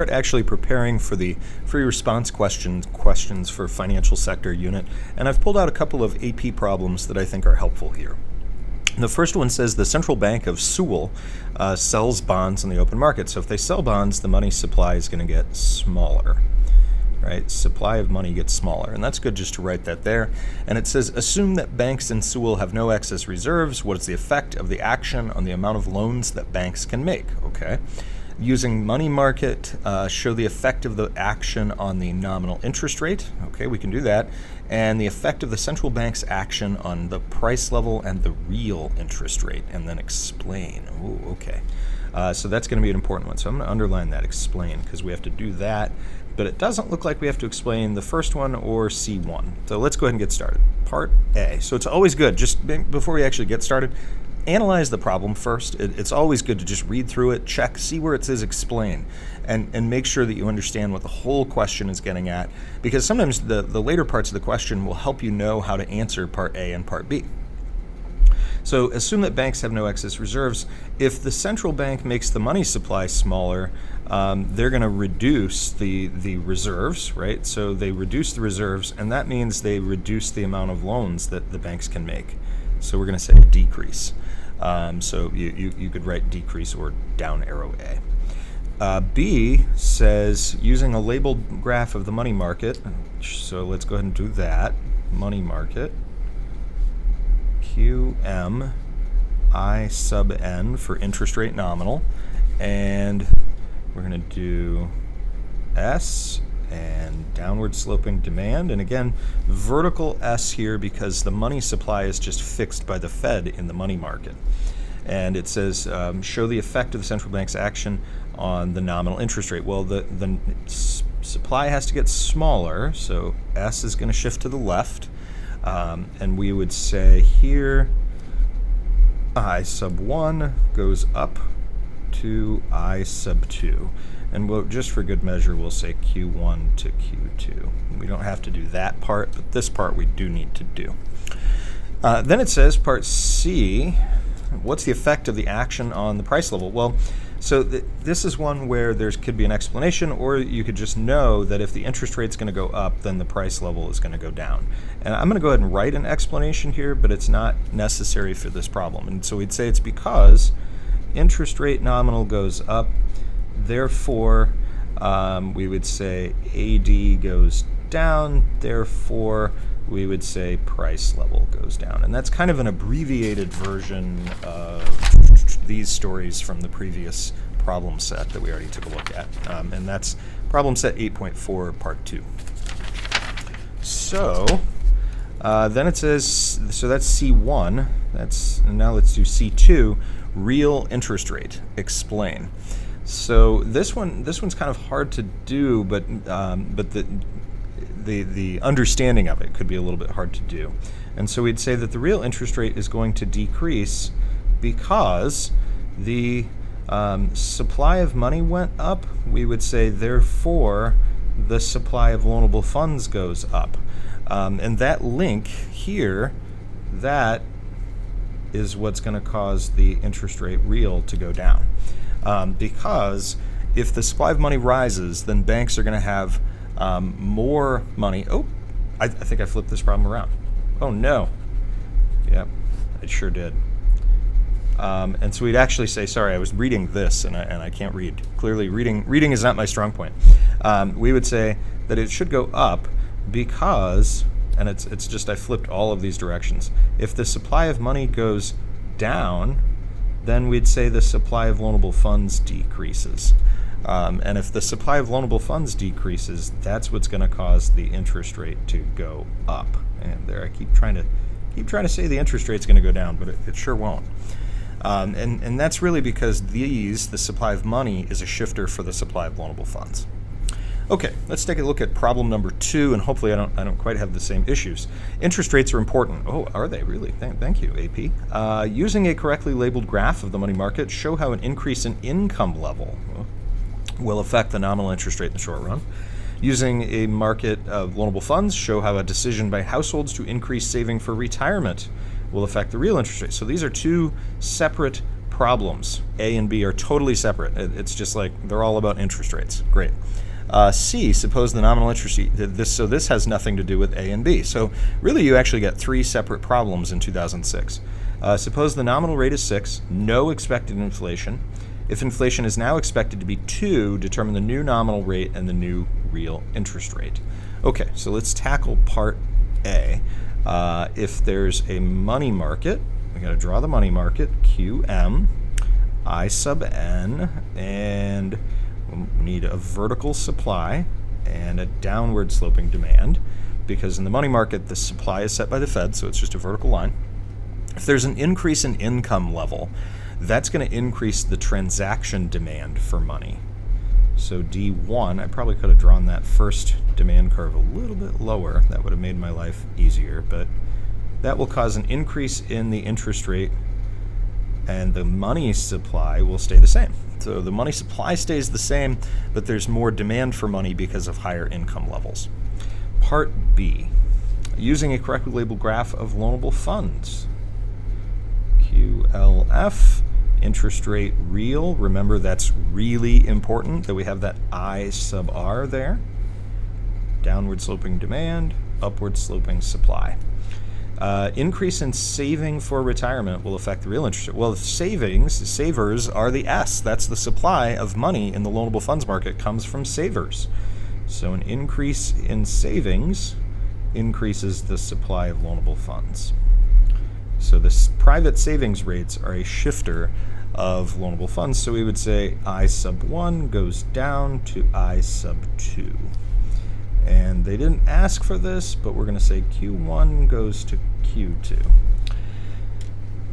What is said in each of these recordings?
Actually preparing for the free response questions for financial sector unit, and I've pulled out a couple of AP problems that I think are helpful here. The first one says the Central Bank of Seoul sells bonds on the open market. So if they sell bonds, the money supply is going to get smaller, right? Supply of money gets smaller, and that's good just to write that there. And it says, assume that banks in Seoul have no excess reserves. What is the effect of the action on the amount of loans that banks can make? Okay. Using money market, show the effect of the action on the nominal interest rate. Okay, we can do that. And the effect of the central bank's action on the price level and the real interest rate, and then explain. Ooh, okay. So that's going to be an important one. So I'm going to underline that, explain, because we have to do that. But it doesn't look like we have to explain the first one or C1. So let's go ahead and get started. Part A. So it's always good, just before we actually get started, analyze the problem first. It's always good to just read through it, check, see where it says explain, and make sure that you understand what the whole question is getting at, because sometimes the later parts of the question will help you know how to answer part A and part B. So assume that banks have no excess reserves. If the central bank makes the money supply smaller, they're going to reduce the reserves, right? So they reduce the reserves, and that means they reduce the amount of loans that the banks can make. So we're going to say decrease. So you could write decrease or down arrow A. B says using a labeled graph of the money market. So let's go ahead and do that. Money market. QM I sub N for interest rate nominal. And we're going to do S and downward sloping demand, and again vertical S here because the money supply is just fixed by the Fed in the money market. And it says show the effect of the central bank's action on the nominal interest rate. Well, the supply has to get smaller, so S is going to shift to the left, and we would say here I sub 1 goes up to I sub 2. And we'll, just for good measure, we'll say Q1 to Q2. We don't have to do that part, but this part we do need to do. Then it says, part C, what's the effect of the action on the price level? Well, so this is one where there could be an explanation, or you could just know that if the interest rate's going to go up, then the price level is going to go down. And I'm going to go ahead and write an explanation here, but it's not necessary for this problem. And so we'd say it's because interest rate nominal goes up, therefore, we would say AD goes down, therefore, we would say price level goes down. And that's kind of an abbreviated version of these stories from the previous problem set that we already took a look at. And that's problem set 8.4, part 2. So then it says, so that's C1. Now let's do C2, real interest rate, explain. So this one's kind of hard to do, but the understanding of it could be a little bit hard to do. And so we'd say that the real interest rate is going to decrease because the supply of money went up. We would say, therefore, the supply of loanable funds goes up. And that link here, that is what's going to cause the interest rate real to go down. Because if the supply of money rises, then banks are going to have more money. Oh, I think I flipped this problem around. Oh no. Yep, I sure did. And so we'd actually say, sorry, I was reading this and I can't read. Clearly reading is not my strong point. We would say that it should go up because, and it's just I flipped all of these directions. If the supply of money goes down, then we'd say the supply of loanable funds decreases. And if the supply of loanable funds decreases, that's what's going to cause the interest rate to go up. And there, I keep trying to say the interest rate's going to go down, but it sure won't. And that's really because the supply of money is a shifter for the supply of loanable funds. Okay, let's take a look at problem number 2, and hopefully I don't quite have the same issues. Interest rates are important. Oh, are they really? Thank you, AP. Using a correctly labeled graph of the money market, show how an increase in income level will affect the nominal interest rate in the short run. Using a market of loanable funds, show how a decision by households to increase saving for retirement will affect the real interest rate. So these are two separate problems. A and B are totally separate. It's just like they're all about interest rates. Great. C, suppose the nominal interest rate. So this has nothing to do with A and B. So really you actually get 3 separate problems in 2006. Suppose the nominal rate is 6, no expected inflation. If inflation is now expected to be 2, determine the new nominal rate and the new real interest rate. Okay, so let's tackle part A. If there's a money market, we got to draw the money market, QM, I sub N, and we need a vertical supply and a downward sloping demand, because in the money market, the supply is set by the Fed, so it's just a vertical line. If there's an increase in income level, that's going to increase the transaction demand for money. So D1, I probably could have drawn that first demand curve a little bit lower. That would have made my life easier, but that will cause an increase in the interest rate, and the money supply will stay the same. So the money supply stays the same, but there's more demand for money because of higher income levels. Part B, using a correctly labeled graph of loanable funds. QLF, interest rate real. Remember, that's really important that we have that I sub R there. Downward sloping demand, upward sloping supply. Increase in saving for retirement will affect the real interest rate. Well, savers are the S. That's the supply of money in the loanable funds market comes from savers. So an increase in savings increases the supply of loanable funds. So the private savings rates are a shifter of loanable funds. So we would say I sub 1 goes down to I sub 2. And they didn't ask for this, but we're going to say Q1 goes to Q2.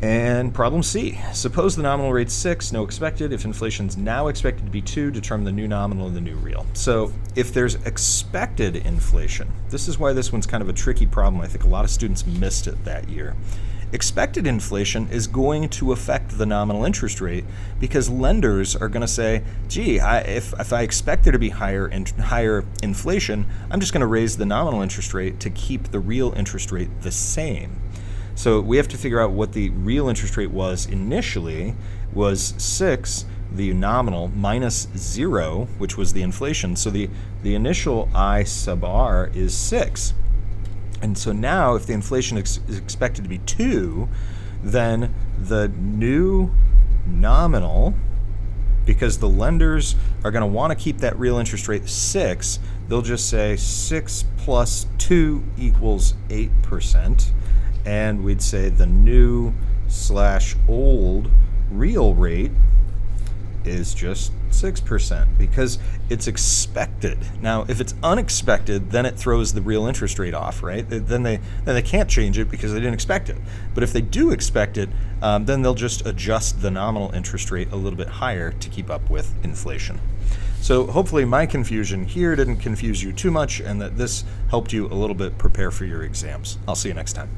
And problem C, suppose the nominal rate's 6, no expected. If inflation's now expected to be 2, determine the new nominal and the new real. So if there's expected inflation, this is why this one's kind of a tricky problem. I think a lot of students missed it that year. Expected inflation is going to affect the nominal interest rate because lenders are going to say, gee, if I expect there to be higher inflation, I'm just going to raise the nominal interest rate to keep the real interest rate the same. So we have to figure out what the real interest rate was initially, was 6, the nominal, minus 0, which was the inflation. So the initial I sub R is 6. And so now if the inflation is expected to be 2, then the new nominal, because the lenders are going to want to keep that real interest rate 6, they'll just say 6 plus 2 equals 8%. And we'd say the new / old real rate is just 6% because it's expected. Now, if it's unexpected, then it throws the real interest rate off, right? Then they can't change it because they didn't expect it. But if they do expect it, then they'll just adjust the nominal interest rate a little bit higher to keep up with inflation. So hopefully my confusion here didn't confuse you too much and that this helped you a little bit prepare for your exams. I'll see you next time.